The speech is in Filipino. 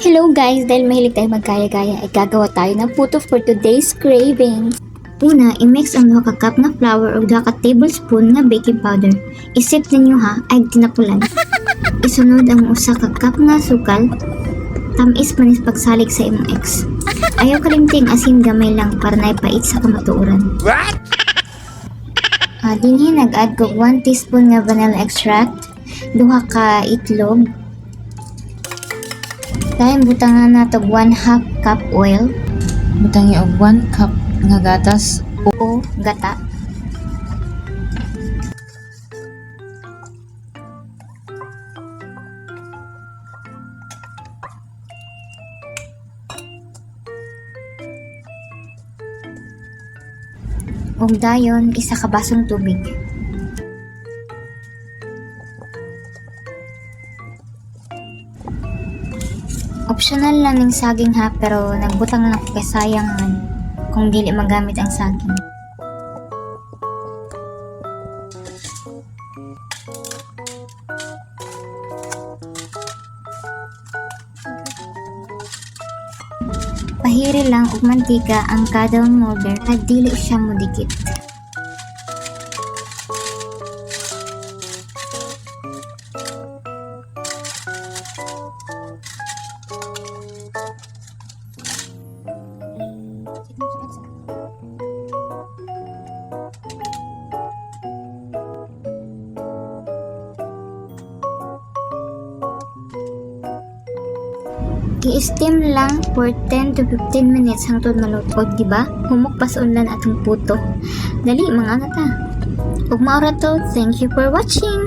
Hello guys! Dahil mahilig tayo magkaya-gaya, ay gagawa tayo ng puto for today's cravings. Una, i-mix ang 2 ka cup na flour o 2 ka tablespoon nga baking powder. Isip ninyo ha, ay tinapulan. Isunod ang 1 ka cup nga sukal. Tamis manis pagsalig sa imong ex. Ayaw kalimting asin gamay lang para naipait sa kamatuoran. What? Dinhi nag-add ko 1 teaspoon nga vanilla extract, 2 ka itlog. Dahil butangan na to 1/2 cup oil Butangi og 1 cup nga gatas. o gata. Ug dayon 1 ka basong tubig. Optional lang ning saging ha, pero nagbutang lang ko kay sayang man kung dili magamit ang saging. Pahiri lang og mantika ang kada molder at dili siya modikit. I-steam lang for 10 to 15 minutes hangtod malutod, di ba? Humok pa sa unlan atong puto. Dali mga ngata. Ug maura to, thank you for watching.